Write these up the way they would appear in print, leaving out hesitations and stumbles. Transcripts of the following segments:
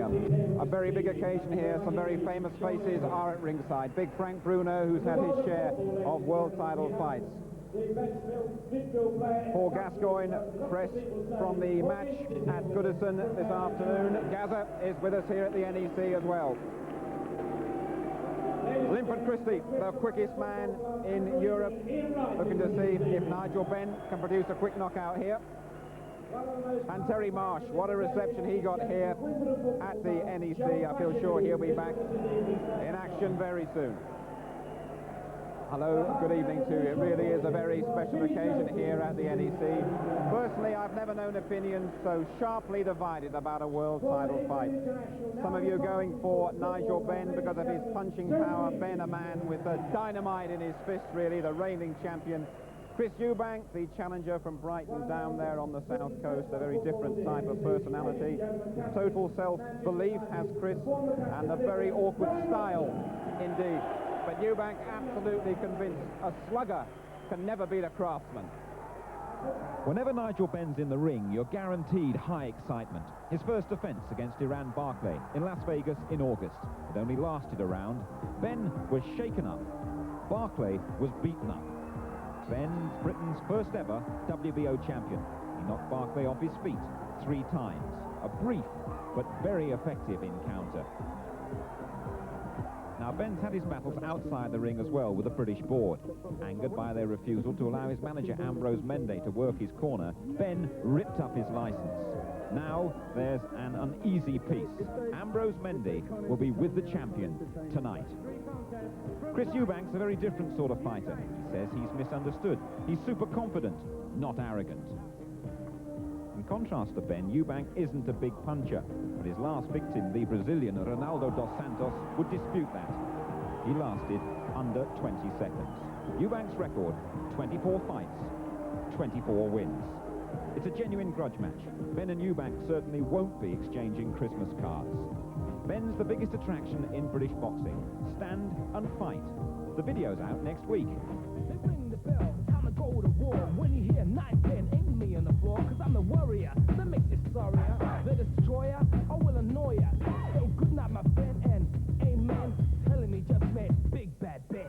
A very big occasion here. Some very famous faces are at ringside. Big Frank Bruno, who's had his share of world title fights. Paul Gascoigne, fresh from the match at Goodison this afternoon. Gaza is with us here at the NEC as well. Linford Christie, the quickest man in Europe, looking to see if Nigel Benn can produce a quick knockout here. And Terry Marsh, what a reception he got here at the NEC. I feel sure he'll be back in action very soon. Hello, good evening to you. It really is a very special occasion here at the NEC. Personally, I've never known opinions so sharply divided about a world title fight. Some of you going for Nigel Benn because of his punching power. Benn, a man with the dynamite in his fist, really, the reigning champion. Chris Eubank, the challenger from Brighton down there on the south coast, a very different type of personality. Total self-belief has Chris, and a very awkward style indeed. But Eubank absolutely convinced a slugger can never beat a craftsman. Whenever Nigel Benn's in the ring, you're guaranteed high excitement. His first defence against Iran Barclay in Las Vegas in August. It only lasted a round. Benn was shaken up. Barclay was beaten up. Benn's Britain's first ever WBO champion. He knocked Barclay off his feet 3 times. A brief but very effective encounter. Now, Benn's had his battles outside the ring as well with the British board. Angered by their refusal to allow his manager Ambrose Mendy to work his corner, Benn ripped up his licence. Now there's an uneasy peace. Ambrose Mendy will be with the champion tonight. Chris Eubank's a very different sort of fighter. He says he's misunderstood. He's super confident, not arrogant. In contrast to Benn, Eubank isn't a big puncher, but his last victim, the Brazilian Ronaldo dos Santos, would dispute that. He lasted under 20 seconds. Eubank's record, 24 fights, 24 wins. It's a genuine grudge match. Benn and Eubank certainly won't be exchanging Christmas cards. Benn's the biggest attraction in British boxing. Stand and fight. The video's out next week. They ring the bell, time to go to war. When you hear 9-10, aim me on the floor, cause I'm the warrior. That makes you sorrier. The destroyer, I will annoy ya. So good night, my friend, and amen. Telling me just met Big Bad Ben.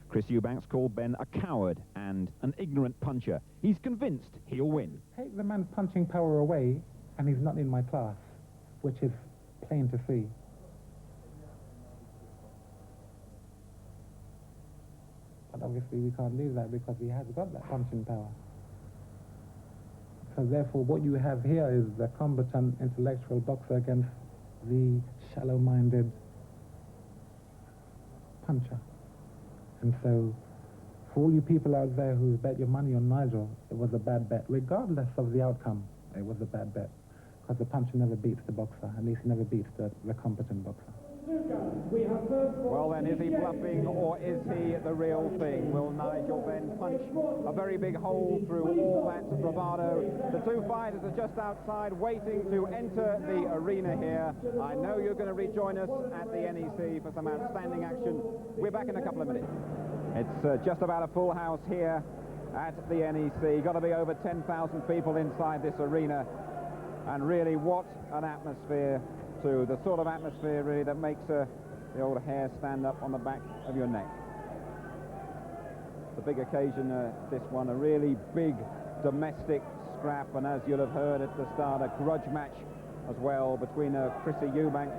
Chris Eubank's called Benn a coward and an ignorant puncher. He's convinced he'll win. Take the man's punching power away, and he's not in my class, which is plain to see. But obviously we can't do that because he has got that punching power. So therefore what you have here is the competent intellectual boxer against the shallow-minded puncher. And so for all you people out there who bet your money on Nigel, it was a bad bet. Regardless of the outcome, it was a bad bet. Because the puncher never beats the boxer. At least he never beats the competent boxer. Well then, is he bluffing or is he the real thing? Will Nigel Benn punch a very big hole through all that bravado? The two fighters are just outside waiting to enter the arena here. I know you're going to rejoin us at the NEC for some outstanding action. We're back in a couple of minutes. It's just about a full house here at the NEC. Got to be over 10,000 people inside this arena. And really, what an atmosphere, too. The sort of atmosphere, really, that makes the old hair stand up on the back of your neck. The big occasion, this one, a really big domestic scrap. And as you'll have heard at the start, a grudge match as well between Chris Eubank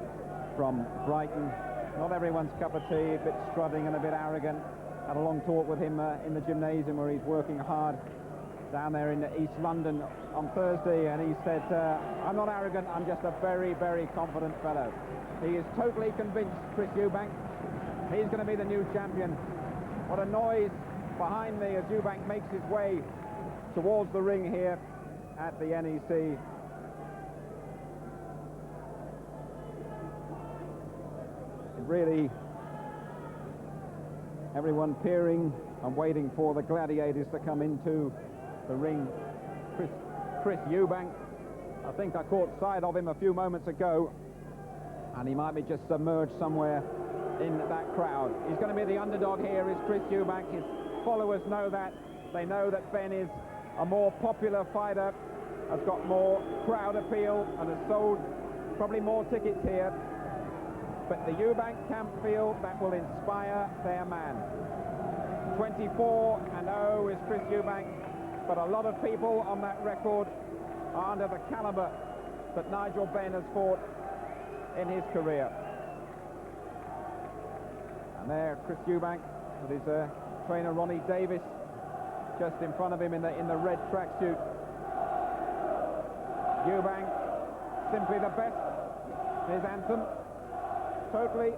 from Brighton. Not everyone's cup of tea, a bit strutting and a bit arrogant. Had a long talk with him in the gymnasium where he's working hard down there in East London on Thursday, and he said, I'm not arrogant, I'm just a very, very confident fellow. He is totally convinced, Chris Eubank, he's going to be the new champion. What a noise behind me as Eubank makes his way towards the ring here at the NEC. Really, everyone peering and waiting for the gladiators to come into the ring. Chris Eubank, I think I caught sight of him a few moments ago, and he might be just submerged somewhere in that crowd. He's going to be the underdog here, is Chris Eubank. His followers know that. They know that Benn is a more popular fighter, has got more crowd appeal, and has sold Probably more tickets here. But the Eubank camp feel that will inspire their man. 24-0 is Chris Eubank, but a lot of people on that record are under the calibre that Nigel Benn has fought in his career. And there, Chris Eubank with his trainer Ronnie Davis just in front of him in the red tracksuit. Eubank, simply the best. His anthem, totally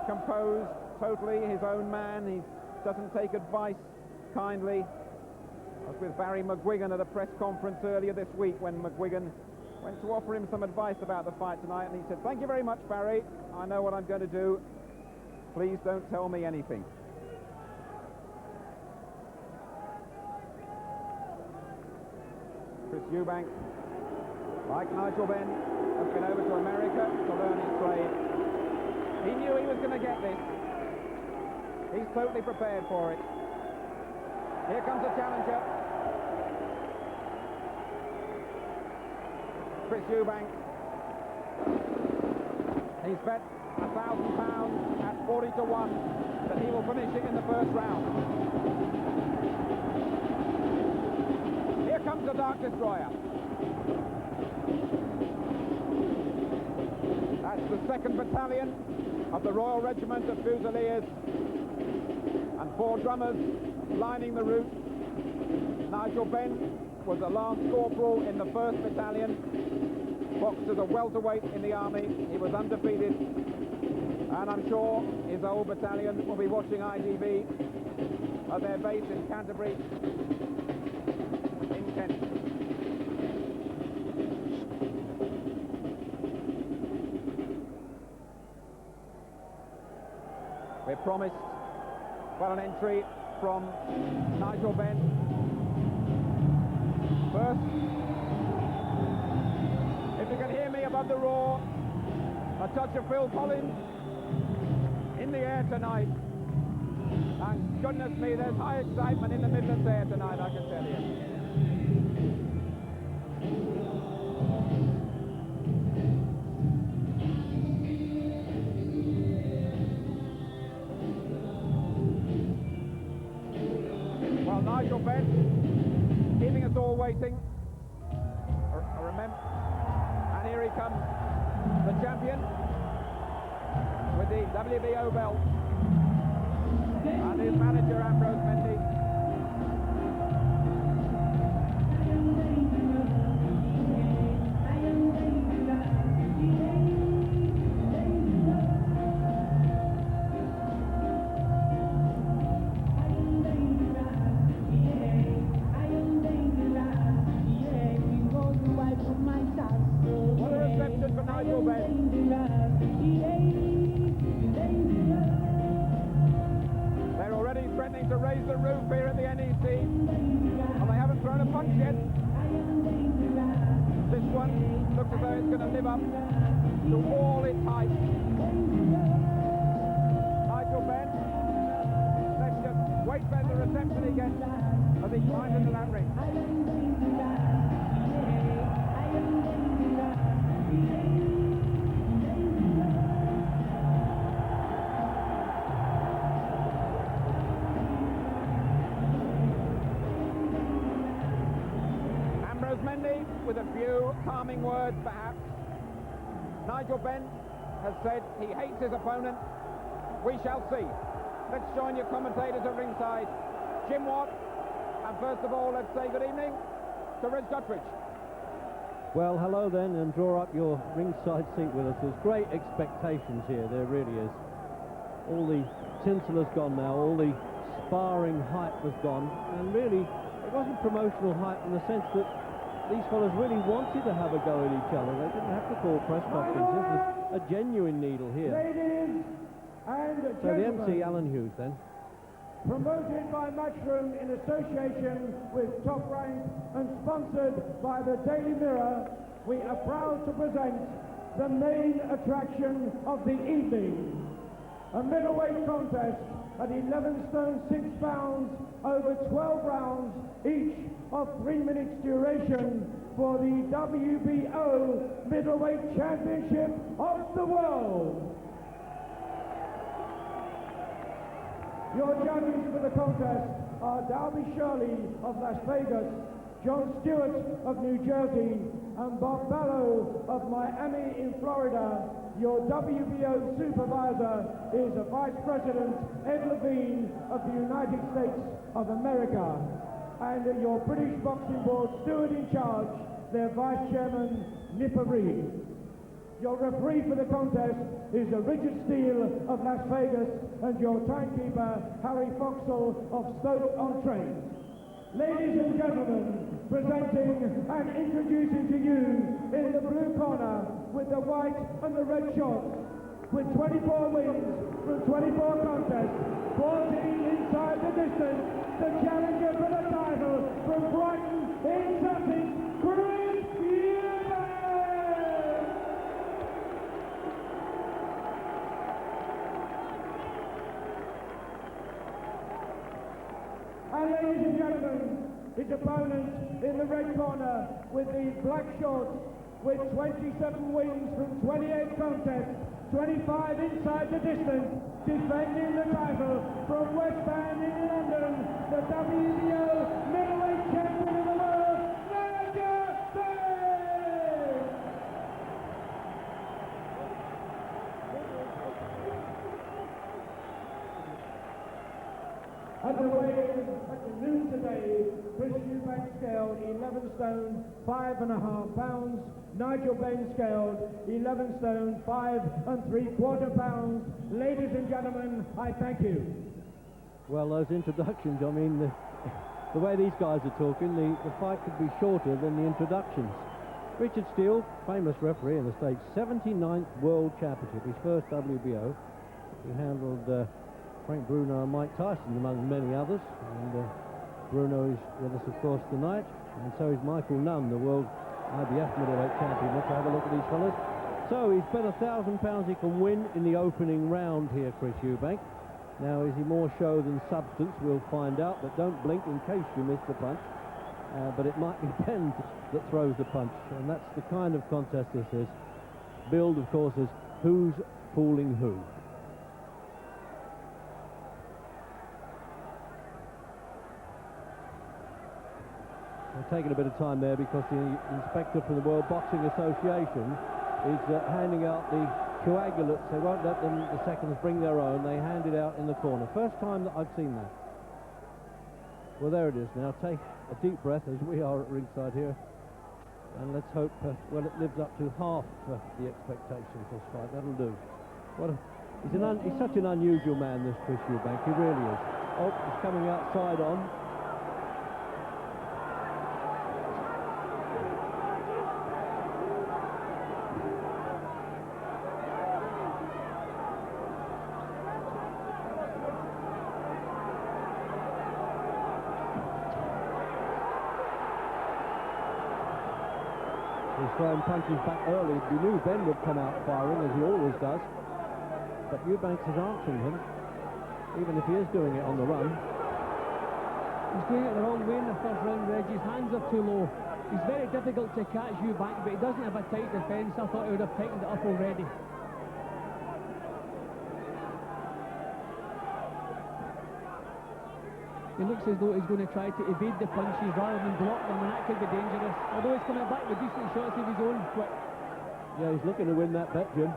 composed, totally his own man. He doesn't take advice kindly. I was with Barry McGuigan at a press conference earlier this week when McGuigan went to offer him some advice about the fight tonight, and he said, "Thank you very much, Barry. I know what I'm going to do. Please don't tell me anything." Chris Eubank, like Nigel Benn, has been over to America to learn his trade. He knew he was going to get this. He's totally prepared for it. Here comes the challenger. Chris Eubank. He's bet £1,000 at 40-1 that he will finish it in the first round. Here comes the Dark Destroyer. That's the 2nd Battalion of the Royal Regiment of Fusiliers, and 4 drummers lining the route. Nigel Benn was a Lance Corporal in the 1st Battalion, boxed as a welterweight in the army. He was undefeated, and I'm sure his old battalion will be watching ITV at their base in Canterbury, in Kent. We're promised quite an entry from Nigel Benn. First, if you can hear me above the roar, a touch of Phil Collins in the air tonight. And goodness me, there's high excitement in the Midlands air tonight, I can tell you. Well, Nigel Benn keeping us all waiting. Remember, and here he comes, the champion with the WBO belt, and his manager Ambrose Mendy. What a reception for Nigel Benn. They're already threatening to raise the roof here at the NEC, and they haven't thrown a punch yet. This one looks as though it's going to live up to all its hype. Nigel Benn, let's just wait for the reception he gets as he climbs into that ring. Ambrose Mendy with a few calming words perhaps. Nigel Benn has said he hates his opponent. We shall see. Let's join your commentators at ringside. Jim Watt, and first of all let's say good evening to Reg Guttridge. Well, hello then, and draw up your ringside seat with us. There's great expectations here, there really is. All the tinsel has gone now, all the sparring hype has gone, and really, it wasn't promotional hype in the sense that these fellas really wanted to have a go at each other. They didn't have to call press conferences. There's a genuine needle here. Ladies and So the gentlemen, MC, Alan Hughes, then. promoted by Matchroom in association with Top Rank and sponsored by the Daily Mirror, we are proud to present the main attraction of the evening. A middleweight contest at 11 stone 6 pounds over 12 rounds, each of 3 minutes duration, for the WBO Middleweight Championship of the World. Your judges for the contest are Darby Shirley of Las Vegas, John Stewart of New Jersey, and Bob Ballo of Miami in Florida. Your WBO supervisor is Vice President Ed Levine of the United States of America. And your British Boxing Board steward in charge, their Vice Chairman, Nipper Reed. Your referee for the contest is Richard Steele of Las Vegas, and your timekeeper, Harry Foxall of Stoke-on-Trent. Ladies and gentlemen, presenting and introducing to you in the blue corner with the white and the red shorts, with 24 wins from 24 contests, 14 inside the distance, the challenger for the title from Brighton in Sussex, Chris Eubank! And ladies and gentlemen, his opponent in the red corner with the black shorts, with 27 wins from 28 contests, 25 inside the distance, defending the title from West End in London, the WBO Middleweight Champion of the World, Nigel Benn! At the weigh-in at the noon today, Chris Eubank scaled 11 stone, 5.5 pounds. Nigel Benn scaled 11 stone, 5 3/4 pounds. Ladies and gentlemen, I thank you. Well, those introductions, I mean, the way these guys are talking, the fight could be shorter than the introductions. Richard Steele, famous referee in the States, 79th World Championship, his first WBO. He handled Frank Bruno and Mike Tyson, among many others. And Bruno is with us, of course, tonight. And so is Michael Nunn, the world IBF middleweight champion. Let's have a look at these fellas. So he's bet £1,000 he can win in the opening round here, Chris Eubank. Now, is he more show than substance? We'll find out, but don't blink in case you miss the punch. But it might be Ben that throws the punch, and that's the kind of contest this is. Billed, of course, as who's fooling who. We're taking a bit of time there because the inspector from the World Boxing Association is handing out the coagulates. They won't let them, the seconds, bring their own. They hand it out in the corner. First time that I've seen that. Well, there it is now. Take a deep breath, as we are at ringside here. And let's hope, well, it lives up to half the expectations this fight. That'll do. He's such an unusual man, this Chris Eubank. He really is. Oh, he's coming outside on. He's throwing punches back early. We knew Ben would come out firing, as he always does. But Eubank is answering him, even if he is doing it on the run. He's doing it the wrong way in the first round, Reg. His hands are too low. He's very difficult to catch Eubank, but he doesn't have a tight defence. I thought he would have tightened it up already. He looks as though he's going to try to evade the punches rather than block them, and that could be dangerous. Although he's coming back with decent shots of his own. But yeah, he's looking to win that bet, Jim.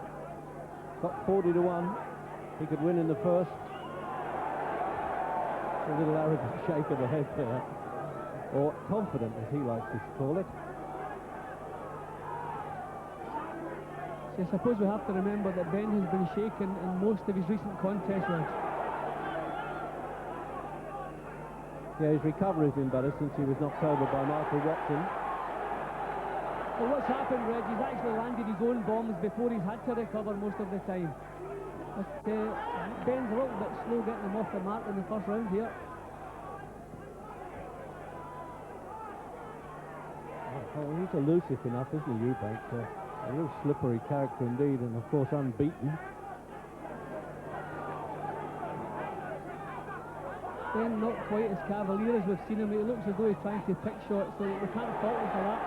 Got 40 to 1. He could win in the first. A little arrogant shake of the head there. Or confident, as he likes to call it. So I suppose we have to remember that Ben has been shaken in most of his recent contests runs. Yeah, his recovery's been better since he was knocked over by Michael Watson. Well, what's happened, Reg, he's actually landed his own bombs before he's had to recover most of the time. But Ben's a little bit slow getting them off the mark in the first round here. Oh, he's elusive enough, isn't he, Eubank? A real slippery character indeed, and of course unbeaten. Ben not quite as cavalier as we've seen him. It looks as though he's trying to pick shots, so we can't fault him for that.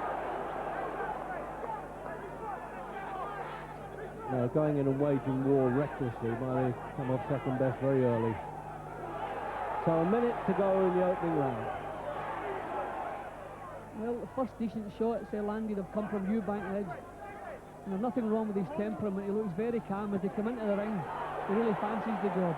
Now, going in and waging war recklessly, might come off second best very early. So a minute to go in the opening round. Well, the first decent shots landed have come from Eubank, Reg. And there's nothing wrong with his temperament. He looks very calm as they come into the ring. He really fancies the job.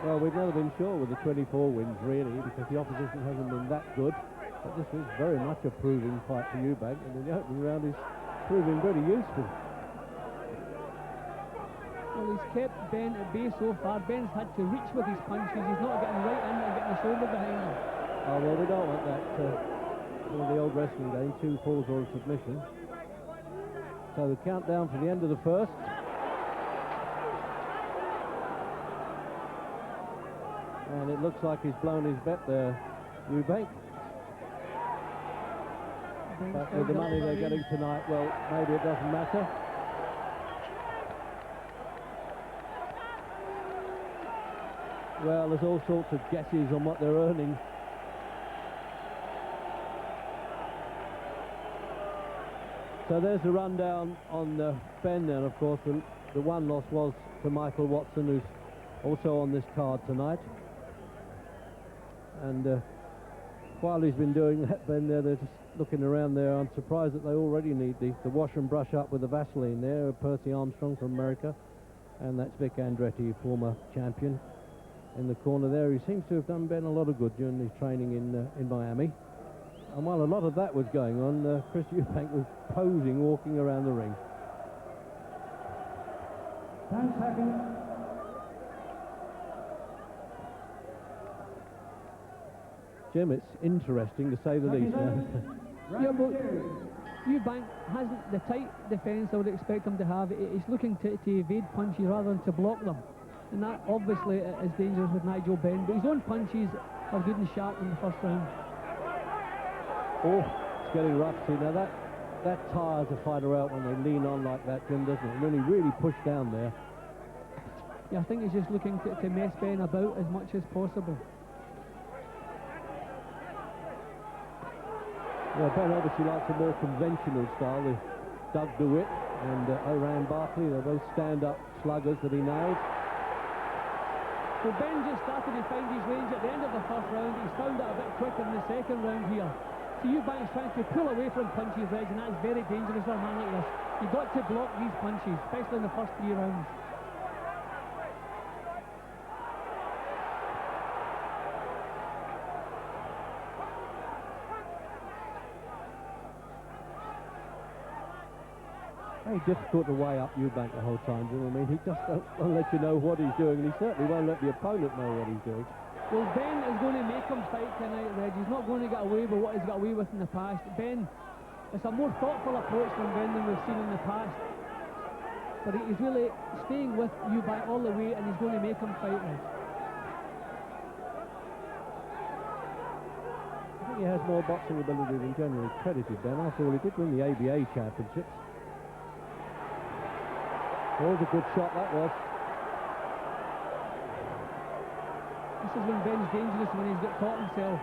Well, we've never been sure with the 24 wins, really, because the opposition hasn't been that good. But this is very much a proving fight for Eubank, and in the opening round is proving pretty useful. Well, he's kept Ben at bay so far. Ben's had to reach with his punches. He's not getting right in and getting the shoulder behind him. Oh, well, we don't want that. One of the old wrestling game, 2 falls or a submission. So the countdown for the end of the first. And it looks like he's blown his bet there, Eubank. But with the money they're getting tonight, well, maybe it doesn't matter. Well, there's all sorts of guesses on what they're earning. So there's the rundown on Ben then, of course. The one loss was to Michael Watson, who's also on this card tonight. And while he's been doing that, Ben, they're just looking around there. I'm surprised that they already need the wash and brush up with the Vaseline there. Percy Armstrong from America, and that's Vic Andretti, former champion, in the corner there. He seems to have done Ben a lot of good during his training in Miami. And while a lot of that was going on, Chris Eubank was posing, walking around the ring. 10 seconds. Jim, it's interesting to say the least. Yeah, but Eubank hasn't the tight defence I would expect him to have. He's looking to evade punches rather than to block them. And that obviously is dangerous with Nigel Benn. But his own punches are good and sharp in the first round. Oh, it's getting rough. See, now that tires a fighter out when they lean on like that, Jim, doesn't it? When he really pushed down there. Yeah, I think he's just looking to mess Ben about as much as possible. Yeah, Ben obviously likes a more conventional style. There's Doug DeWitt and Oran Barkley. They're both stand-up sluggers that he nails. So Ben just started to find his range at the end of the first round. He's found it a bit quicker in the second round here. So Eubank's trying to pull away from punches, Reg, and that's very dangerous for a man like this. You've got to block these punches, especially in the first 3 rounds. Very difficult to weigh up Eubank the whole time, do you know what I mean? He just won't let you know what he's doing, and he certainly won't let the opponent know what he's doing. Well, Ben is going to make him fight tonight, Reg. He's not going to get away with what he's got away with in the past. Ben, it's a more thoughtful approach from Ben than we've seen in the past. But he's really staying with Eubank all the way, and he's going to make him fight, Reg. I think he has more boxing ability than generally credited, Ben. After all, he did win the ABA championships. That was a good shot, that was. This is when Ben's dangerous, when he's got caught himself.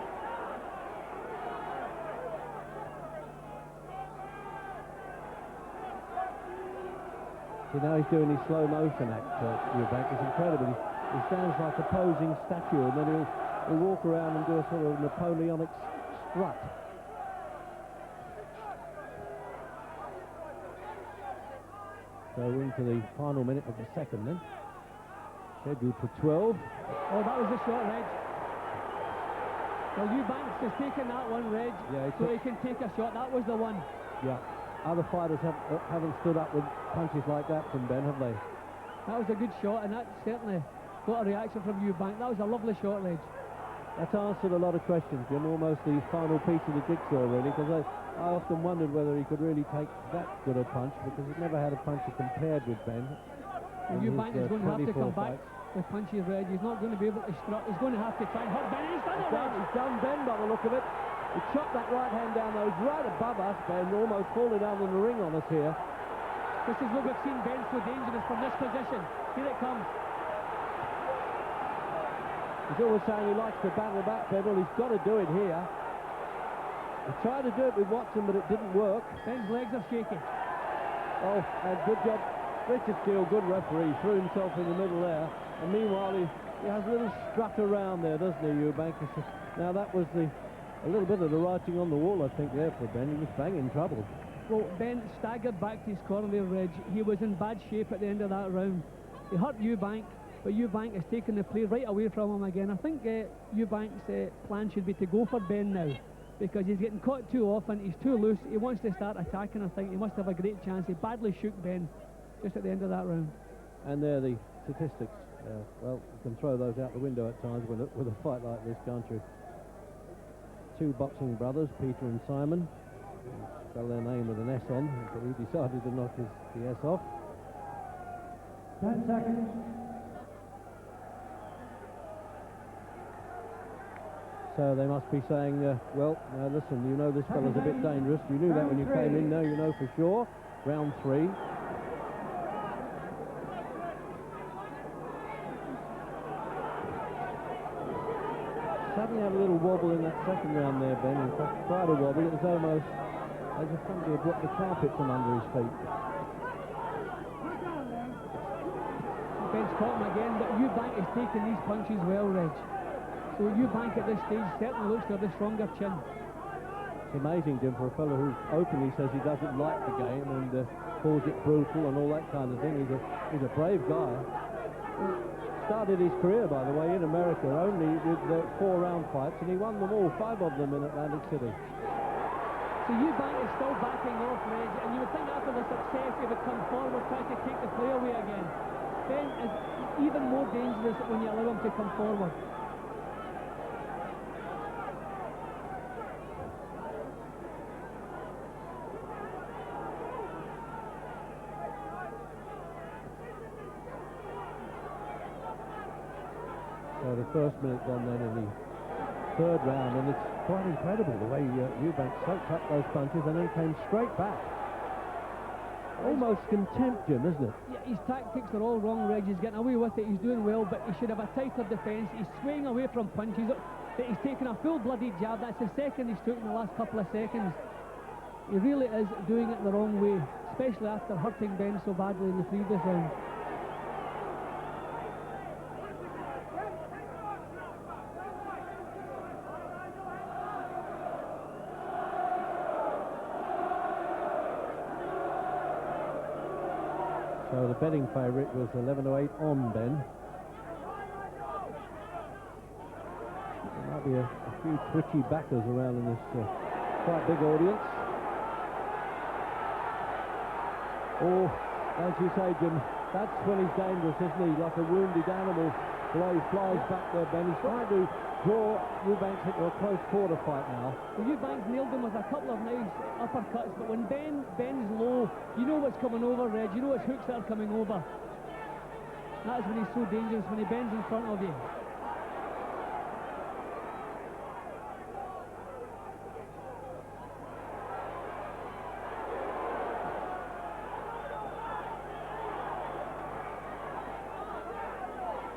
See, now he's doing his slow motion act, Eubank. It's incredible. He stands like a posing statue, and then he'll walk around and do a sort of Napoleonic strut. So into the final minute of the second then. Scheduled for 12. Oh, that was a shot, Reg. Well, Eubanks has taken that one, Reg, Yeah, so he can take a shot. That was the one. Yeah. Other fighters haven't stood up with punches like that from Ben, have they? That was a good shot, and that certainly got a reaction from Eubank. That was a lovely shot, Reg. That's answered a lot of questions, Jim. Almost the final piece of the jigsaw, really, because I often wondered whether he could really take that good a punch, because he's never had a puncher compared with Ben. And Eubank is going to have to come back with punches, Reg. He's not going to be able to strut. He's going to have to try and hurt Ben. He's done it, Reg. He's done Ben by the look of it. He chopped that right hand down, though. He's right above us, Ben, almost falling down in the ring on us here. This is where we've seen Ben so dangerous from this position. Here it comes. He's always saying he likes to battle back, Ben. Well, he's got to do it here. He tried to do it with Watson, but it didn't work. Ben's legs are shaky. Oh, and good job. Richard Steele, good referee, threw himself in the middle there. And meanwhile, he has a little strut around there, doesn't he, Eubank? Now, that was a little bit of the writing on the wall, I think, there for Ben. He was banging trouble. Well, Ben staggered back to his corner there, Reg. He was in bad shape at the end of that round. He hurt Eubank, but Eubank has taken the play right away from him again. I think Eubank's plan should be to go for Ben now, because he's getting caught too often. He's too loose. He wants to start attacking, I think. He must have a great chance. He badly shook Ben just at the end of that round. And there are the statistics. Well, you can throw those out the window at times with a fight like this, can't you? Two boxing brothers, Peter and Simon. Spell their name with an S on, but he decided to knock the S off. 10 seconds. So they must be saying, well, now listen, you know this fella's a bit dangerous. You knew that when you came in, now you know for sure. Round 3. Suddenly had a little wobble in that second round there, Ben. In fact, quite a wobble. It was almost as if somebody had dropped the carpet from under his feet. Ben's caught him again, but Eubank is taking these punches well, Reg. So Eubank at this stage certainly looks to have the stronger chin. It's amazing, Jim, for a fellow who openly says he doesn't like the game and calls it brutal and all that kind of thing. He's a brave guy. Started his career, by the way, in America only with 4-round fights, and he won them all, 5 of them in Atlantic City. So Eubank is still backing off, Reg, and you would think after the success he would come forward, try to take the play away again. Ben is even more dangerous when you allow him to come forward. So the first minute gone then in the third round, and it's quite incredible the way Eubank soaked up those punches and then came straight back. Almost contempt, Jim, isn't it? Yeah, his tactics are all wrong, Reg. He's getting away with it, he's doing well, but he should have a tighter defence. He's swaying away from punches. He's taken a full-blooded jab. That's the second he's took in the last couple of seconds. He really is doing it the wrong way, especially after hurting Ben so badly in the previous round. So the betting favourite was 11-8 on Ben. There might be a few twitchy backers around in this quite big audience. Oh, as you say, Jim, that's when he's dangerous, isn't he? Like a wounded animal. The way he flies back there, Ben. He's trying to draw Eubank into a close quarter fight now. Well, Eubank nailed him with a couple of nice uppercuts, but when Ben's low, you know what's coming over, Reg. You know his hooks that are coming over. That's when he's so dangerous, when he bends in front of you.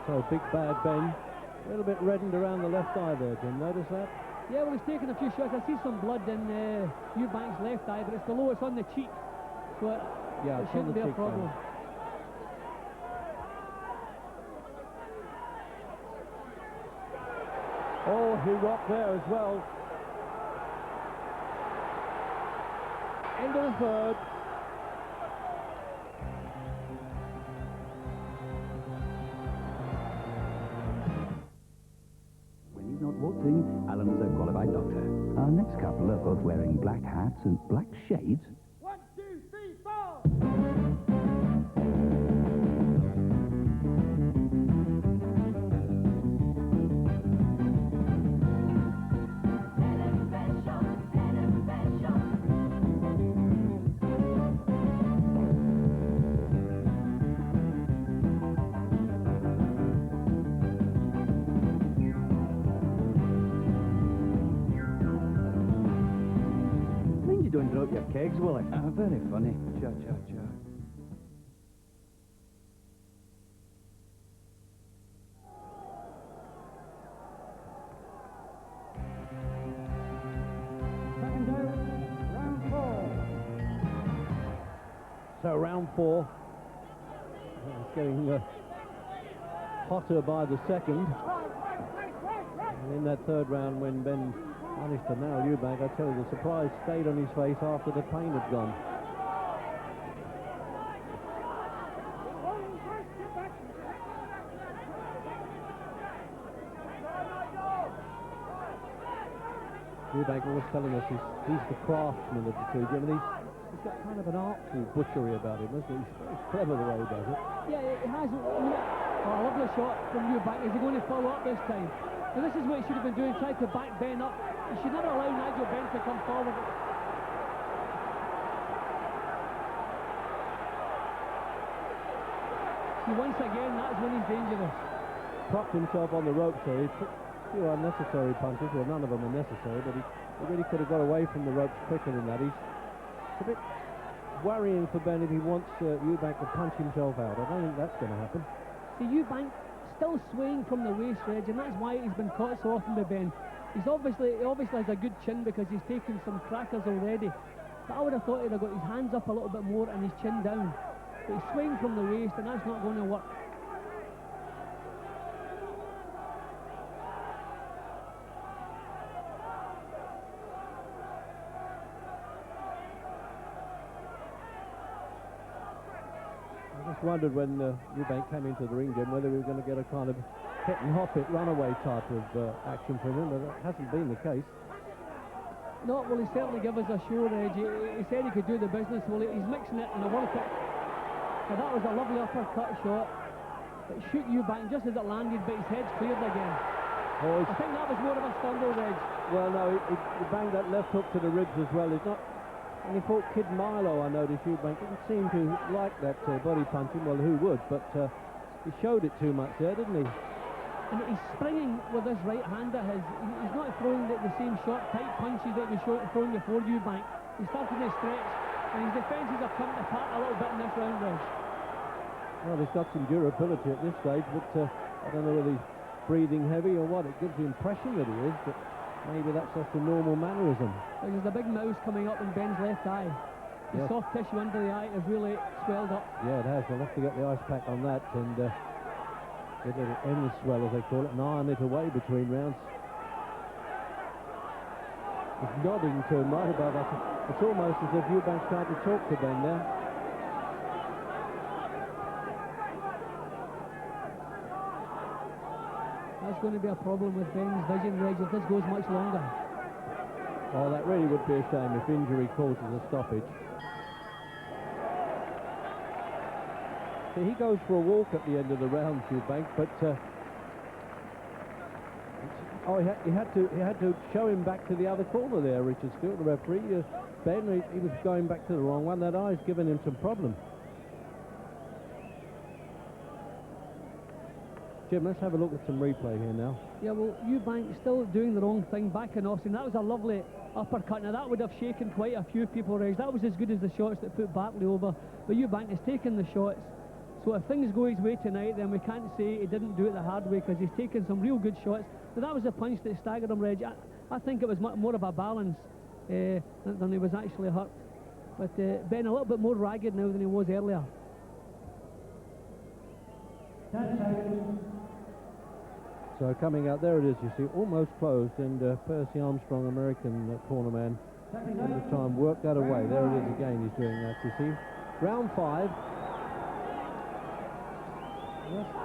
So big bad Ben, a little bit reddened around the left eye there, Jim. Notice that? Yeah, well, he's taken a few shots. I see some blood in Eubank's left eye, but it's below, it's on the cheek. So it shouldn't be a problem. Oh, he rocked there as well. End of the third. When he's not waltzing, Alan is a qualified doctor. Our next couple are both wearing black hats and black shades. 1, 2, 3, 4! Mind you don't drop your kegs, will it? Very funny. Cha, cha, cha. Second So round 4. It's getting hotter by the second. And in that third round, when Ben managed to nail Eubank, I tell you, the surprise stayed on his face after the pain had gone. Eubank always telling us he's the craftsman of the two, Jim, and he's got kind of an artful butchery about him, isn't he? He's very clever the way he does it. Yeah, it has. Oh, a lovely shot from Eubank. Is he going to follow up this time? Now, this is what he should have been doing, trying to back Ben up. He should never allow Nigel Benn to come forward. See, once again, that's when he's dangerous. Propped himself on the ropes there. He took a few unnecessary punches. Well, none of them are necessary, but he really could have got away from the ropes quicker than that. It's a bit worrying for Ben if he wants Eubank to punch himself out. I don't think that's going to happen. See, Eubank still swaying from the waist, Reg, and that's why he's been caught so often by Ben. He obviously has a good chin because he's taken some crackers already. But I would have thought he'd have got his hands up a little bit more and his chin down. But he's swaying from the waist, and that's not going to work. I just wondered when Eubank came into the ring, Jim, whether we were going to get a kind of hit and hop it runaway type of action from him, but that hasn't been the case. No, well, he certainly gave us a show, Reg. He said he could do the business. Well, he's mixing it, and I want to pick. Now, that was a lovely uppercut shot. It shoot Eubank just as it landed, but his head's cleared again. Oh, I think that was more of a stumble, Reg. Well, no, he banged that left hook to the ribs as well. He's not. And he fought Kid Milo, I noticed. Eubank didn't seem to like that body punching. Well, who would? But he showed it too much there, didn't he? And he's springing with his right hand at his. He's not throwing the same short, tight punches that he was throwing before Eubank. He's starting to stretch, and his defences have come apart a little bit in this round, Reg. Well, he's got some durability at this stage, but I don't know whether he's breathing heavy or what. It gives the impression that he is, but maybe that's just a normal mannerism. There's a big mouse coming up in Ben's left eye. The Yes. soft tissue under the eye has really swelled up. Yeah, it has. We'll have to get the ice pack on that and get a little end swell, as they call it, and iron it away between rounds. He's nodding to him right above us. It's almost as if Eubank's trying to talk to Ben there. That's going to be a problem with Ben's vision, Reg, if this goes much longer. Oh, that really would be a shame if injury causes a stoppage. So he goes for a walk at the end of the round, Eubank, but he had to show him back to the other corner there, Richard Stewart, the referee. Ben, he was going back to the wrong one. That eye's given him some problem. Jim, let's have a look at some replay here now. Yeah, well, Eubank still doing the wrong thing, backing off, and that was a lovely uppercut. Now, that would have shaken quite a few people, Reg. That was as good as the shots that put Bartley over. But Eubank has taken the shots. So if things go his way tonight, then we can't say he didn't do it the hard way, because he's taken some real good shots. But that was a punch that staggered him, Reg. I think it was more of a balance than he was actually hurt. But Ben a little bit more ragged now than he was earlier. 10 seconds. So coming out, there it is, you see, almost closed, and Percy Armstrong, American cornerman, at the time worked that away. There it is again, he's doing that, you see. Round 5.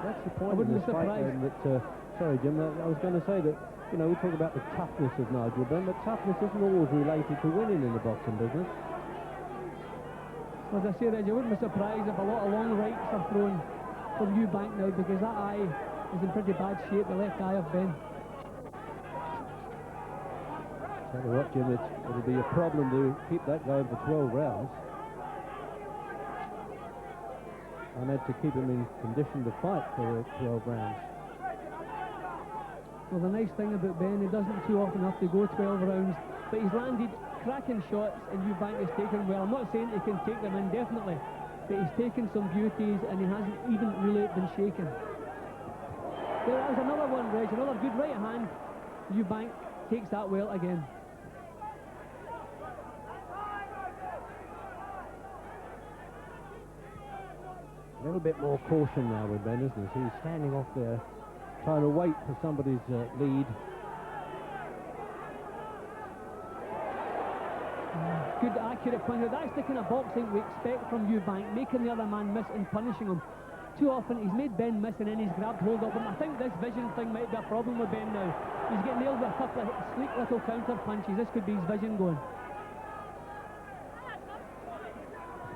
That's the point of this fight, that, sorry, Jim, I was going to say that, you know, we talk about the toughness of Nigel Benn, but toughness isn't always related to winning in the boxing business. As I say, Reg, I wouldn't be surprised if a lot of long rights are thrown from Eubank now, because that eye is in pretty bad shape, the left eye of Ben. Tell you what, Jim, it'll be a problem to keep that going for 12 rounds. I had to keep him in condition to fight for 12 rounds. Well, the nice thing about Ben, he doesn't too often have to go 12 rounds, but he's landed cracking shots, and Eubank has taken well. I'm not saying he can take them indefinitely, but he's taken some beauties, and he hasn't even really been shaken. There was another one, Reg, another good right hand. Eubank takes that well again. little bit more caution now with Ben, isn't he? He's standing off there, trying to wait for somebody's lead. Good, accurate punch. That's the kind of boxing we expect from Eubank, making the other man miss and punishing him. Too often he's made Ben miss and then he's grabbed hold of him. I think this vision thing might be a problem with Ben now. He's getting nailed with a couple of sleek little counter punches. This could be his vision going.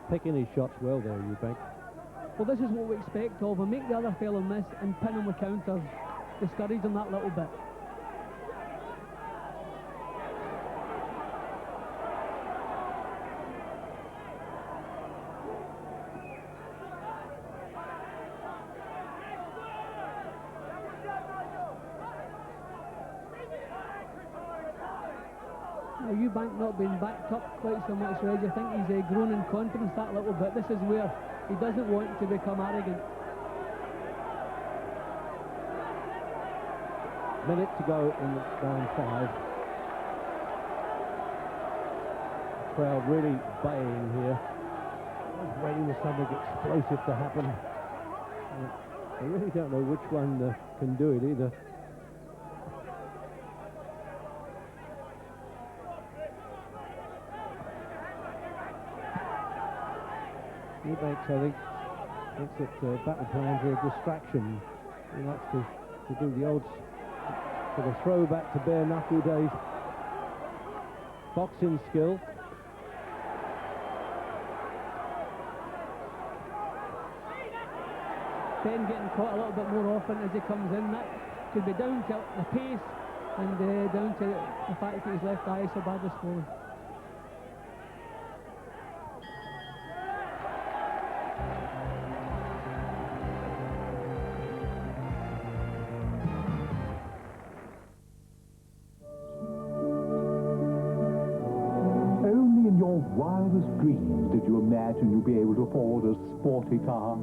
Picking his shots well there, Eubank. Well, this is what we expect of him. Make the other fellow miss and pin him with counters. Discourage him that little bit. Eubank not being backed up quite so much, Reg. I think he's grown in confidence that little bit. This is where he doesn't want to become arrogant. Minute to go in round 5. Crowd really baying here. Just waiting for something explosive to happen. I really don't know which one can do it either. Eubank, I think, thinks that battle plans are a distraction. He likes to do the old sort of throwback to bare knuckle days. Boxing skill. Ben getting caught a little bit more often as he comes in. That could be down to the pace and down to the fact that his left eye is so badly swollen. Wildest dreams did you imagine you'd be able to afford a sporty car?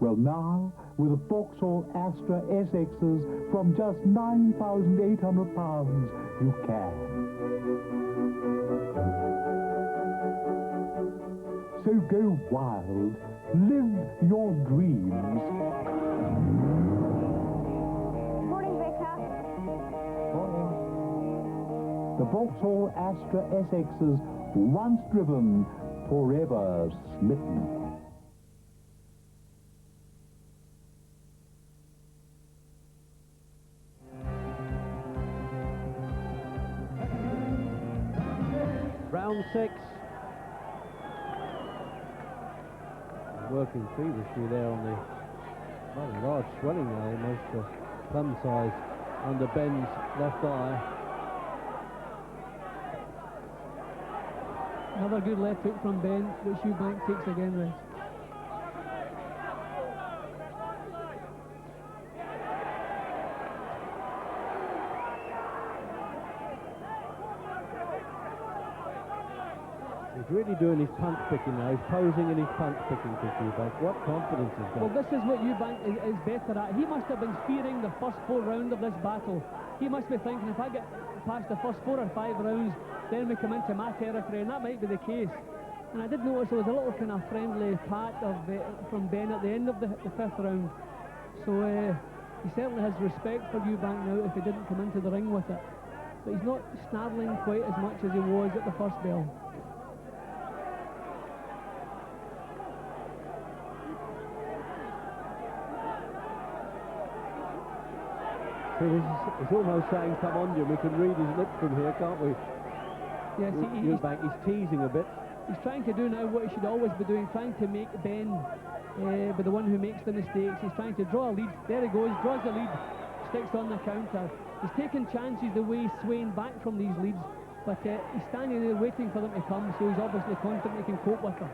Well, now, with the Vauxhall Astra SXs from just £9,800, you can. So go wild, live your dreams. Morning, Vicar. Morning. The Vauxhall Astra SXs, once driven, forever smitten. Round 6. Working feverishly there on the rather large swelling there, almost thumb size under Ben's left eye. Another good left hook from Ben, which Eubank takes again, Reg. He's really doing his punch picking now. He's posing in his punch picking, Chris Eubank. What confidence is that? Well, this is what Eubank is better at. He must have been fearing the first 4 rounds of this battle. He must be thinking, if I get past the first 4 or 5 rounds, then we come into my territory, and that might be the case. And I did notice there was a little kind of friendly pat from Ben at the end of the 5th round. So he certainly has respect for Eubank now if he didn't come into the ring with it. But he's not snarling quite as much as he was at the first bell. So it's almost saying, come on, Jim, we can read his lips from here, can't we? Yes, Eubank, he's teasing a bit. He's trying to do now what he should always be doing, trying to make Ben be the one who makes the mistakes. He's trying to draw a lead. There he goes, draws the lead, sticks on the counter. He's taking chances the way he's swaying back from these leads, but he's standing there waiting for them to come, so he's obviously confident he can cope with them.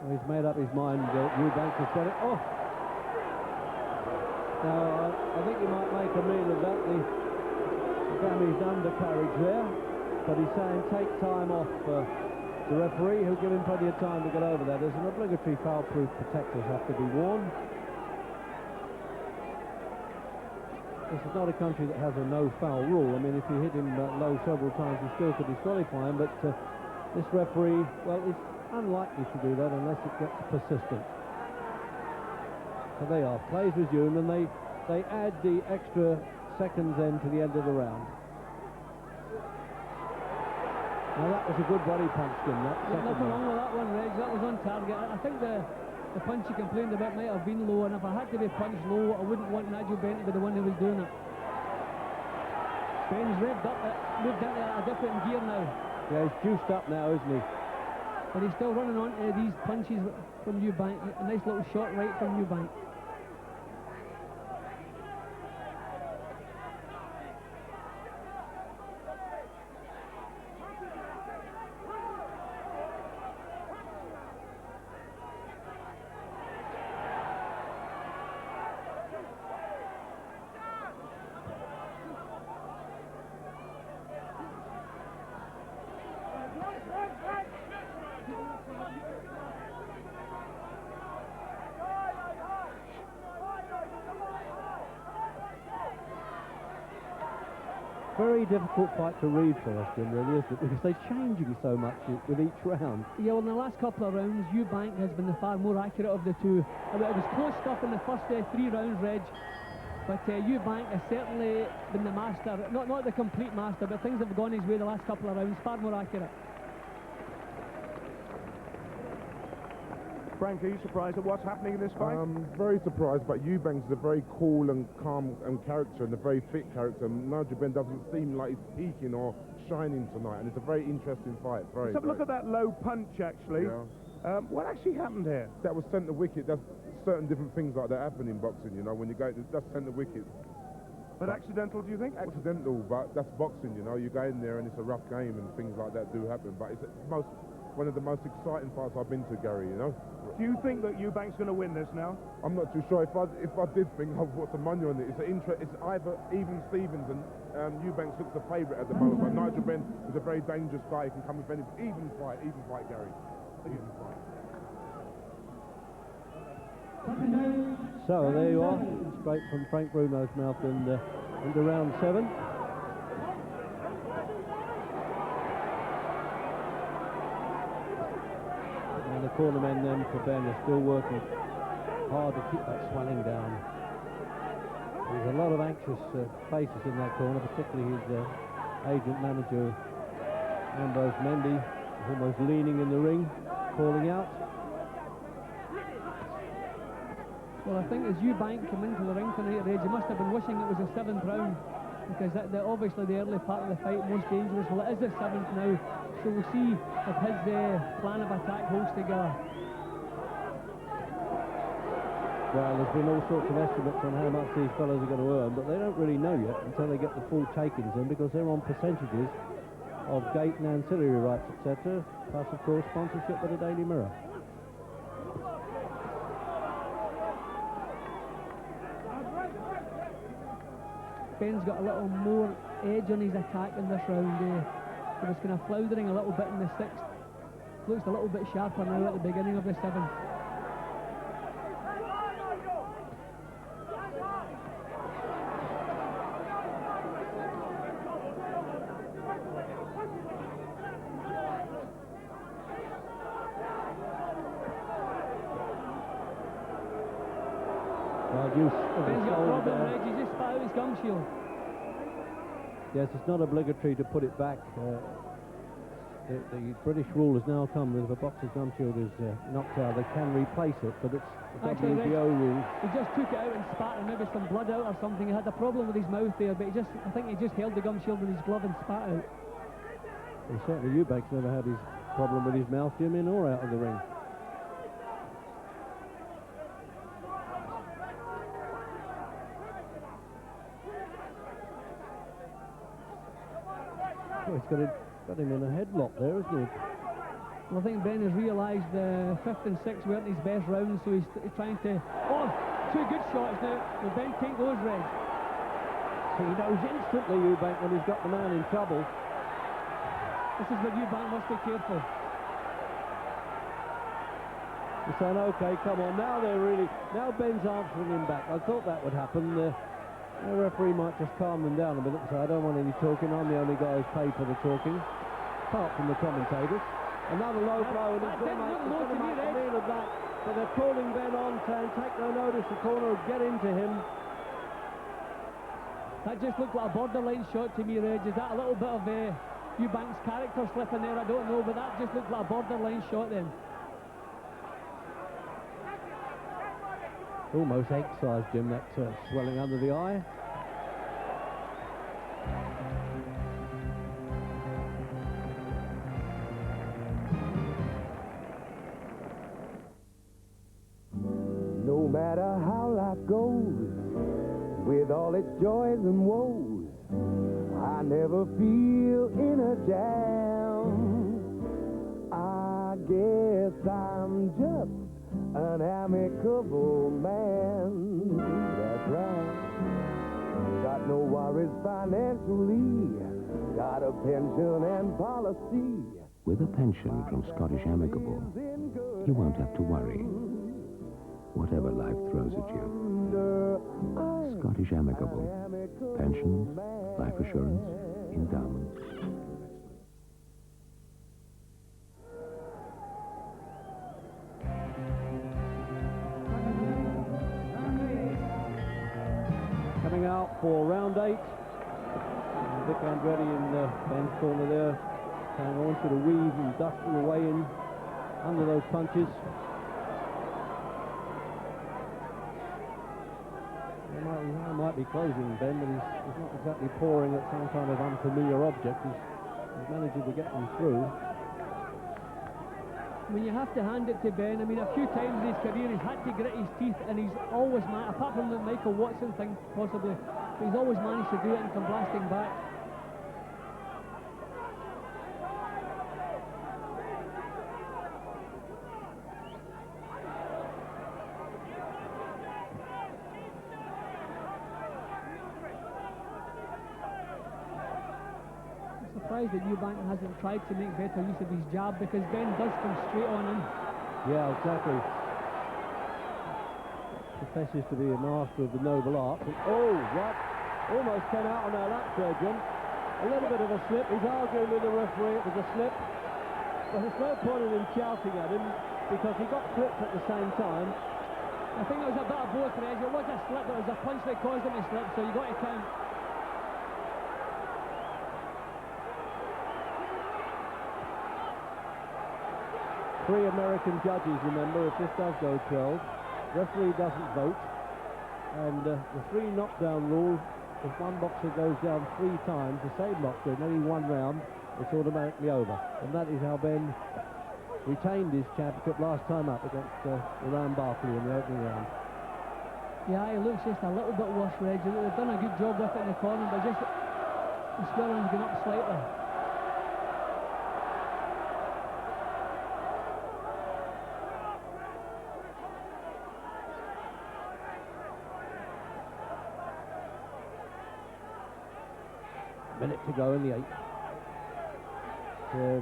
Well, he's made up his mind. Eubank has got it. Oh! Now, I think you might make a meal of that, the damaged undercarriage there, but he's saying take time off. The referee, who'll give him plenty of time to get over that. There's an obligatory foul-proof protectors have to be worn. This is not a country that has a no-foul rule. I mean, if you hit him low several times, you still could disqualify him, but this referee, well, unlikely to do that unless it gets persistent. So they are. Plays resume, and they add the extra seconds then to the end of the round. Now that was a good body punch, Jim. Nothing wrong with that one, Reg. That was on target. I think the punch he complained about might have been low, and if I had to be punched low, I wouldn't want Nigel Benn to be the one who was doing it. Benn's revved up, moved into a different gear now. Yeah, he's juiced up now, isn't he? But he's still running on to these punches from Eubank. A nice little shot right from Eubank. Very difficult fight to read for us, Jim, really, isn't it? Because they're changing so much with each round. Yeah, well, in the last couple of rounds, Eubank has been the far more accurate of the two. It was close stuff in the first 3 rounds, Reg, but Eubank has certainly been the master. Not the complete master, but things have gone his way the last couple of rounds, far more accurate. Frank, are you surprised at what's happening in this fight? I'm very surprised, but Eubank is a very cool and calm character and a very fit character. Nigel Benn doesn't seem like he's peaking or shining tonight, and it's a very interesting fight. Let's have a look at that low punch, actually. Yeah. What actually happened here? That was centre wicket. There's certain different things like that happen in boxing, you know, when you go, that's centre wicket. But accidental, do you think? Accidental, but that's boxing, you know. You go in there and it's a rough game and things like that do happen, but it's one of the most exciting fights I've been to, Gary, you know. Do you think that Eubank's going to win this now? I'm not too sure. If I did think, I'd put some money on it. It's either even Stevens and Eubanks looks a favourite at the moment, but Nigel Benn is a very dangerous guy. He can come with any even fight, Gary. Even fight. So there you are, straight from Frank Bruno's mouth into round 7. And the cornermen then for Benn are still working hard to keep that swelling down. There's a lot of anxious faces in that corner, particularly his agent manager Ambrose Mendy, almost leaning in the ring, calling out. Well, I think as Eubank came into the ring tonight, Reg, he must have been wishing it was the 7th round, because obviously the early part of the fight most dangerous. Well, it is the 7th now, so we'll see if his plan of attack holds together. Well, there's been all sorts of estimates on how much these fellas are going to earn, but they don't really know yet until they get the full takings in, because they're on percentages of gate and ancillary rights, etc., plus, of course, sponsorship by the Daily Mirror. Benn's got a little more edge on his attack in this round. He was kind of floundering a little bit in the 6th. Looks a little bit sharper now at the beginning of the 7th. Use of Ben's the got a shoulder problem, there. Reg. He just spat out his gum shield. Yes, it's not obligatory to put it back. The British rule has now come that if a boxer's gum shield is knocked out, they can replace it, but it's the Actually, WBO rule. He just took it out and spat, and maybe some blood out or something. He had a problem with his mouth there, but I think he just held the gum shield with his glove and spat out. Well, certainly Eubank's never had his problem with his mouth, Jim, in or out of the ring. Oh, he's got him in a headlock there, isn't he? Well, I think Ben has realised the 5th and 6th weren't his best rounds, so he's trying to... Oh, 2 good shots now. Will Ben take those, Reg? So he knows instantly, Eubank, when he's got the man in trouble. This is where Eubank must be careful. He's saying, OK, come on, now Ben's answering him back. I thought that would happen. The referee might just calm them down a minute and say, I don't want any talking, I'm the only guy who's paid for the talking, apart from the commentators. Another low blow, and he's going to make a meal of that. But they're calling Ben on, saying, take no notice, the corner will get into him. That just looked like a borderline shot to me, Reg. Is that a little bit of Eubank's character slipping there? I don't know, but that just looked like a borderline shot then. Almost egg-sized, Jim, that swelling under the eye. No matter how life goes, with all its joys and woes, I never feel in a jam. I guess I'm just an amicable man. That's right. Got no worries financially, got a pension and policy. With a pension from Scottish Amicable, you won't have to worry, whatever life throws at you. Scottish Amicable. Pensions, life assurance, endowment. Coming out for round 8. Vic Andretti in the Ben's corner there, hang on to the weave and duck your way in under those punches. He might be closing Ben, but he's not exactly pouring at some kind of unfamiliar object. He's managing to get them through. I mean, you have to hand it to Ben. I mean, a few times in his career he's had to grit his teeth, and he's always managed, apart from the Michael Watson thing possibly, but he's always managed to do it and come blasting back. Surprised that Eubank hasn't tried to make better use of his jab, because Ben does come straight on in. Yeah, exactly. Professes to be a master of the noble art. And, oh, what? Almost came out on our lap there, Jim. A little bit of a slip. He's arguing with the referee. It was a slip. But there's no point in him shouting at him, because he got flipped at the same time. I think it was a bit of both, Reg. It was a slip, but it was a punch that caused him to slip, so you got to count. Three American judges, remember, if this does go 12. Referee doesn't vote. And the 3 knockdown rule, if one boxer goes down 3 times, the same boxer in only 1 round, it's automatically over. And that is how Ben retained his championship last time up against Iran Barkley in the opening round. Yeah, he looks just a little bit worse, Reg. They've done a good job with it in the corner, but just the swelling's gone up slightly. Minute to go in the 8th.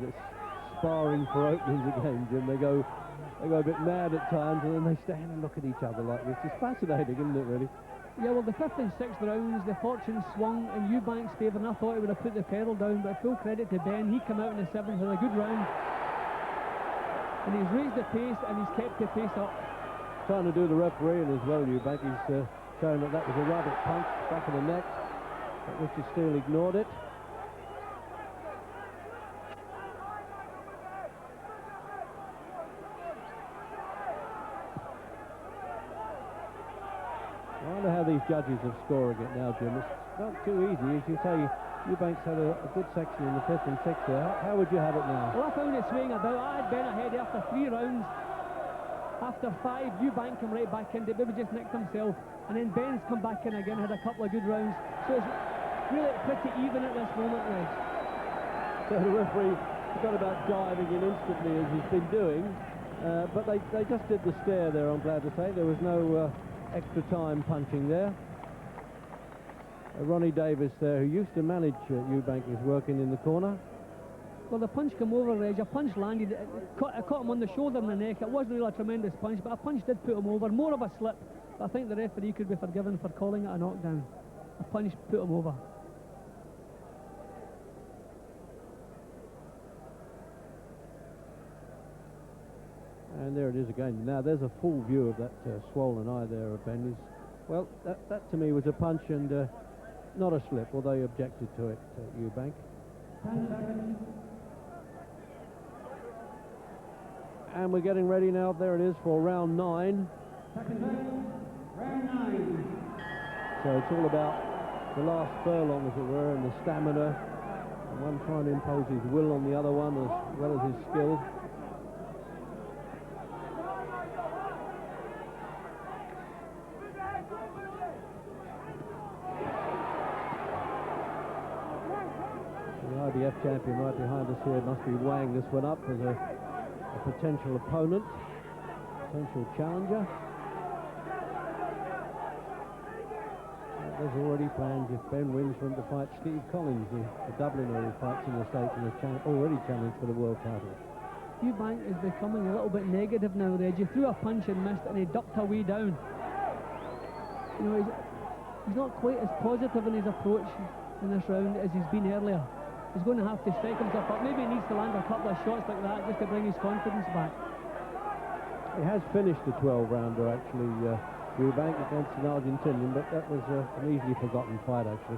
It's sparring for openings again, Jim. They go a bit mad at times, and then they stand and look at each other like this. It's fascinating, isn't it, really? Yeah, well, the 5th and 6th rounds, the fortune swung in Eubank's favour, and I thought he would have put the pedal down, but full credit to Ben. He came out in the 7th with a good round, and he's raised the pace, and he's kept the pace up. Trying to do the refereeing as well, Eubank. He's showing that that was a rabbit punch, back of the neck. But Richard Steele ignored it. I wonder how these judges are scoring it now, Jim. It's not too easy. As you say, Eubank's had a good section in the 5th and 6th there. How would you have it now? Well, I found it swaying about. I had Ben ahead after 3 rounds. After 5, Eubank came right back in. Maybe just nicked himself. And then Ben's come back in again, had a couple of good rounds. So it's really pretty even at this moment, Reg. So the referee forgot about diving in instantly, as he's been doing. But they just did the stare there, I'm glad to say. There was no extra time punching there. Ronnie Davis there, who used to manage Eubank, is working in the corner. Well, the punch came over, Reg. A punch landed. It caught him on the shoulder and the neck. It wasn't really a tremendous punch, but a punch did put him over. More of a slip. But I think the referee could be forgiven for calling it a knockdown. A punch put him over. And there it is again. Now there's a full view of that swollen eye there of Ben's. Well, that to me was a punch and not a slip, although he objected to it, Eubank. 10 seconds. And we're getting ready now, there it is, for round 9. Second round, round 9. So it's all about the last furlong, as it were, and the stamina. And one trying to impose his will on the other one as well as his skill. The IBF champion right behind us here must be weighing this one up as a potential opponent, potential challenger. There's already plans if Ben wins for him to fight Steve Collins, the Dubliner who fights in the States and has already challenged for the world title. Eubank is becoming a little bit negative now, Reg. He threw a punch and missed and he ducked away down. You know, he's not quite as positive in his approach in this round as he's been earlier. He's going to have to strike himself up. Maybe he needs to land a couple of shots like that just to bring his confidence back. He has finished the 12-rounder, actually, Eubank against an Argentinian, but that was an easily forgotten fight, actually.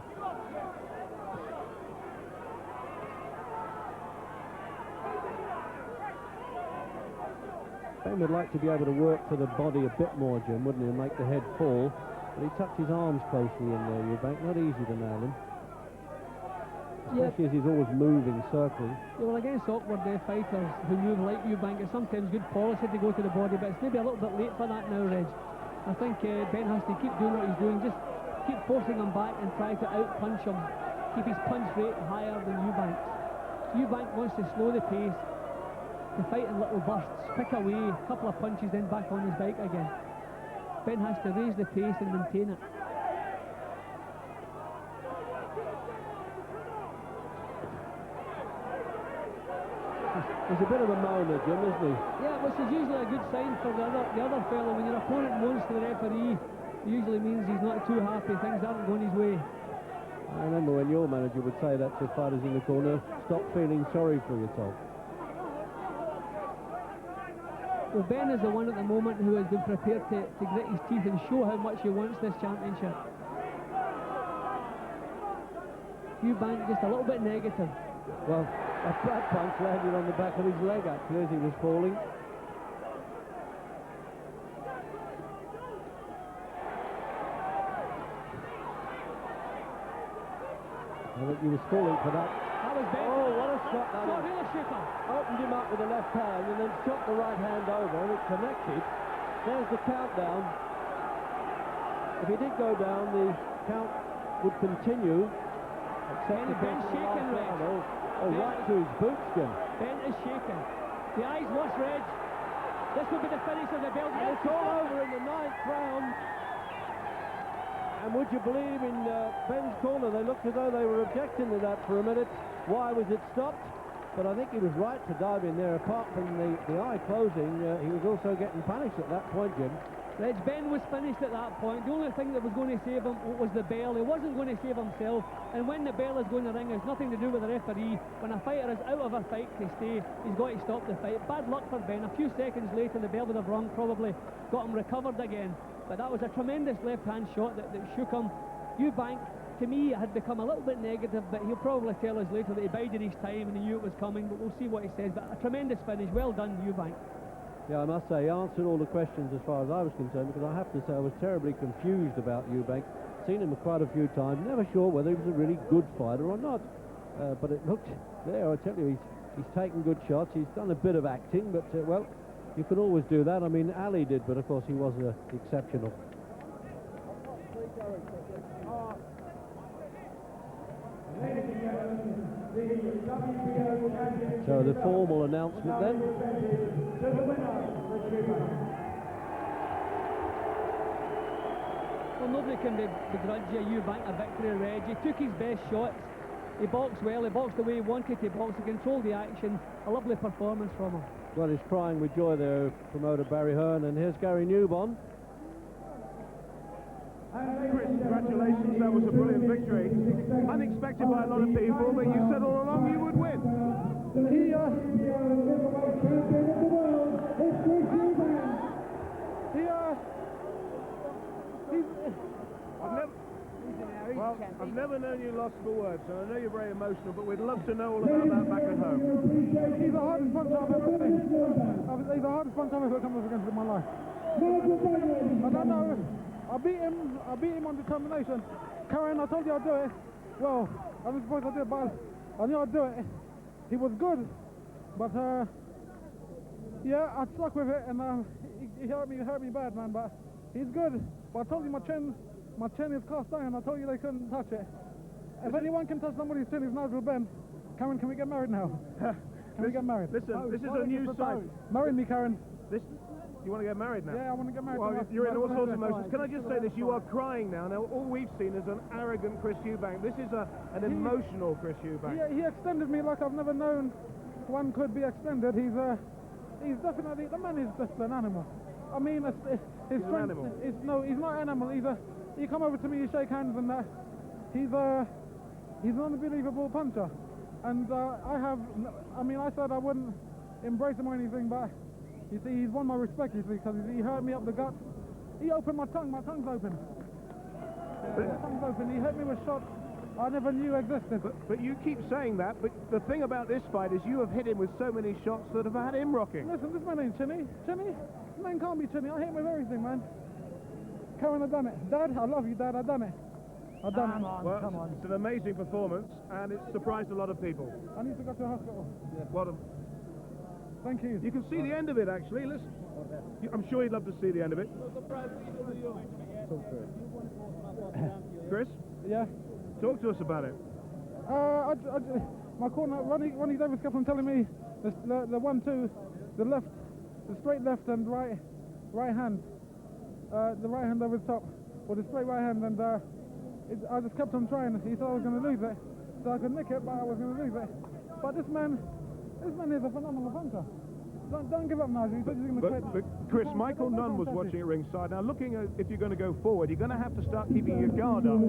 Ben would like to be able to work for the body a bit more, Jim, wouldn't he, and make the head fall. But he tucked his arms closely in there, Eubank. Not easy to nail him. Especially as he's always moving, circling. Yeah, well, against awkward fighters who move like Eubank, it's sometimes good policy to go to the body, but it's maybe a little bit late for that now, Reg. I think Ben has to keep doing what he's doing, just keep forcing him back and try to out-punch him, keep his punch rate higher than Eubank's. Eubank wants to slow the pace, to fight in little bursts, pick away, a couple of punches, then back on his bike again. Ben has to raise the pace and maintain it. He's a bit of a moaner, Jim, isn't he? Yeah, which is usually a good sign for the other fellow. When your opponent moans to the referee, it usually means he's not too happy, things aren't going his way. I remember when your manager would say that to fighters in the corner, stop feeling sorry for yourself. Well, Ben is the one at the moment who has been prepared to grit his teeth and show how much he wants this championship. Eubank just a little bit negative. Well, that punch landed on the back of his leg, actually, as he was falling. I think he was falling for that. That was Ben. Oh, what a shot that Not is. really shooter. Opened him up with the left hand and then shot the right hand over, and it connected. There's the countdown. If he did go down, the count would continue. Except Ben's shaking, Reg. Oh, right to his boots, Jim. Ben is shaking. The eyes watch, Reg. This will be the finish of the belt. And it's all over in the 9th round. And would you believe in Ben's corner, they looked as though they were objecting to that for a minute. Why was it stopped? But I think he was right to dive in there. Apart from the eye closing, he was also getting punished at that point, Jim. Reg, Ben was finished at that point. The only thing that was going to save him was the bell. He wasn't going to save himself. And when the bell is going to ring, it's nothing to do with the referee. When a fighter is out of a fight to stay, he's got to stop the fight. Bad luck for Ben. A few seconds later, the bell would have rung, probably got him recovered again. But that was a tremendous left-hand shot that shook him. Eubank, to me, had become a little bit negative, but he'll probably tell us later that he bided his time and he knew it was coming, but we'll see what he says. But a tremendous finish. Well done, Eubank. Yeah, I must say, he answered all the questions as far as I was concerned, because I have to say I was terribly confused about Eubank. Seen him quite a few times, never sure whether he was a really good fighter or not. But it looked there, I tell you, he's taken good shots. He's done a bit of acting, but, well, you can always do that. I mean, Ali did, but of course he was exceptional. So the formal announcement then. Well, nobody can begrudge Eubank a victory, Reg. He took his best shots. He boxed well. He boxed the way he wanted to box. He controlled the action. A lovely performance from him. Well, he's crying with joy there, promoter Barry Hearn, and here's Gary Newbon. Chris, congratulations, that was a brilliant victory. Unexpected by a lot of people, but you said all along you would win. The heavyweight champion of the world is Chris Eubank. lost for words, and I know you're very emotional, but we'd love to know all about that back at home. He's the hardest puncher I've ever seen. He's the hardest puncher I've ever come up against in my life. I don't know. I beat him on determination. Karen, I told you I'd do it. Well, I was supposed to do it, but I knew I'd do it. He was good, but yeah, I stuck with it, and he hurt me bad, man. But he's good. But I told you my chin is cast iron. I told you they couldn't touch it. If anyone can touch somebody's chin, it's Nigel Benn. Karen, can we get married now? Can we get married? Listen, this is a new side. Marry me, Karen. You want to get married now? Yeah, I want to get married. Well, you're in all sorts of emotions. Can I just say this? You are crying now. Now, all we've seen is an arrogant Chris Eubank. This is an emotional Chris Eubank. He extended me like I've never known one could be extended. He's definitely, the man is just an animal. I mean, his strength. No, he's not an animal. You come over to me, you shake hands, and he's an unbelievable puncher. And I said I wouldn't embrace him or anything, but you see, he's won my respect, you see, because he hurt me up the gut. He opened my tongue. My tongue's open. My tongue's open. He hit me with shots I never knew existed. But you keep saying that, but the thing about this fight is you have hit him with so many shots that have had him rocking. Listen, this man ain't chinny. Chinny? This man can't be chinny. I hit him with everything, man. Karen, I done it. Dad, I love you, Dad. I done it. I done it. Well, come on. It's an amazing performance, and it's surprised a lot of people. I need to go to the hospital. Yeah. Well, thank you. You can see the end of it, actually. Listen. I'm sure you'd love to see the end of it. Chris? Yeah? Talk to us about it. My corner, Ronnie Davis kept on telling me the 1-2, the left, the straight left and right hand, the right hand over the top, or the straight right hand, and I just kept on trying. He said I was going to lose it, so I could nick it, but I was going to lose it. But this man is a phenomenal puncher. Don't give up, Nigel. He said he's going to quit. But Chris, Michael Nunn was watching at ringside. Now, looking at if you're going to go forward, you're going to have to start keeping your guard up.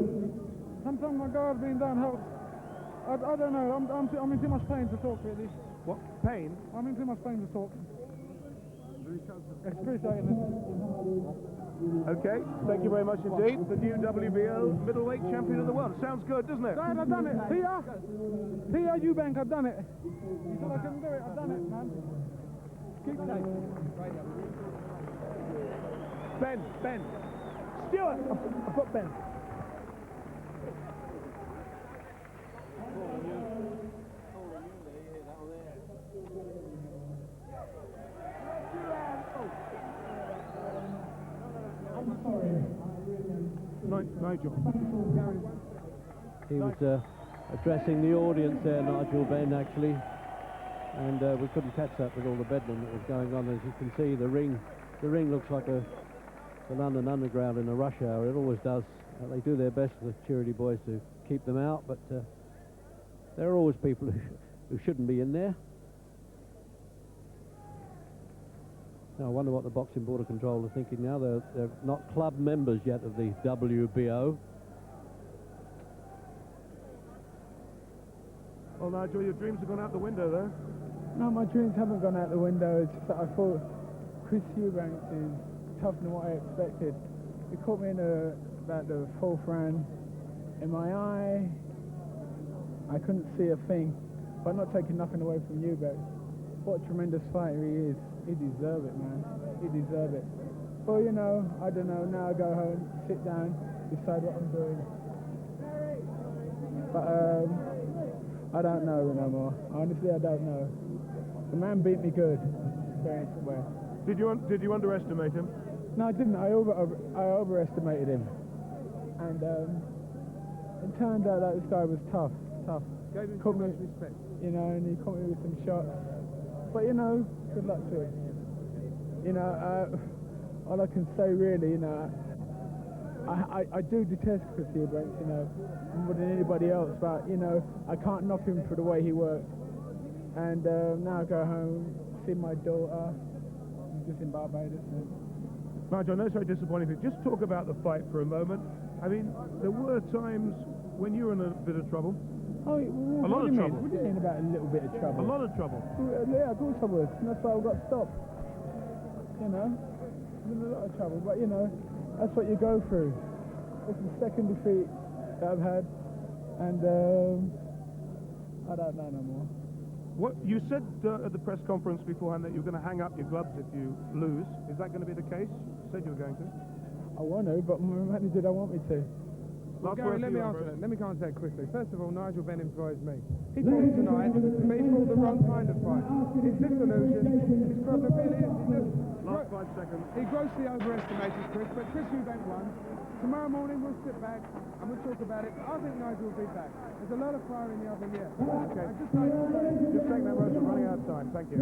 Sometimes my guard being down helps. I don't know. I'm in too much pain to talk, really. What? Pain? I'm in too much pain to talk. Excruciating. Okay, thank you very much indeed. The new WBO middleweight champion of the world. Sounds good, doesn't it? Dad, I've done it. Peter Eubank, I've done it. He said I couldn't do it. I've done it, man. Keep safe. Ben. Stuart! I've got Ben. Nigel. He was addressing the audience there, Nigel Benn, actually. And we couldn't catch that with all the bedlam that was going on. As you can see, the ring looks like the London Underground in a rush hour. It always does. They do their best, the security boys, to keep them out, but there are always people who shouldn't be in there. Now, I wonder what the Boxing Board of Control are thinking now. They're not club members yet of the WBO. Well, Nigel, your dreams have gone out the window there. No, my dreams haven't gone out the window. It's just that I thought Chris Eubank is tougher than what I expected. He caught me in about the fourth round. In my eye, I couldn't see a thing, but not taking nothing away from Eubank. What a tremendous fighter he is. He deserves it, man. He deserves it. Well, you know, I don't know. Now I go home, sit down, decide what I'm doing. But I don't know no more. Honestly, I don't know. The man beat me good. Well. Did you underestimate him? No, I didn't. I overestimated him. And it turned out that this guy was tough. Gave him too much respect. You know, and he caught me with some shots. But, you know, good luck to him. You know, all I can say really, you know, I do detest Chris Eubank, you know, more than anybody else, but, you know, I can't knock him for the way he works. And now I go home, see my daughter, just in Barbados. Nigel, I know it's very disappointing. Just talk about the fight for a moment. I mean, there were times when you were in a bit of trouble. Oh, a lot of trouble. What do you mean about a little bit of trouble? A lot of trouble. Yeah, of course I was. And that's why I got stopped. You know, in a lot of trouble. But, you know, that's what you go through. It's the second defeat that I've had. And I don't know no more. What you said at the press conference beforehand that you're going to hang up your gloves if you lose. Is that going to be the case? You said you were going to. I want to, but my manager don't want me to. Well, Gary, let me answer that. Let me answer that quickly. First of all, Nigel Benn employs me. He fought tonight, but he fought the wrong kind of fight. It's disillusion. His brother really is. Last 5 seconds. He grossly overestimated Chris, but Chris Eubank won. Tomorrow morning we'll sit back and we'll talk about it. I think Nigel will be back. There's a lot of fire in the oven yet. Okay. Just take that, Rose. We're running out of time. Thank you.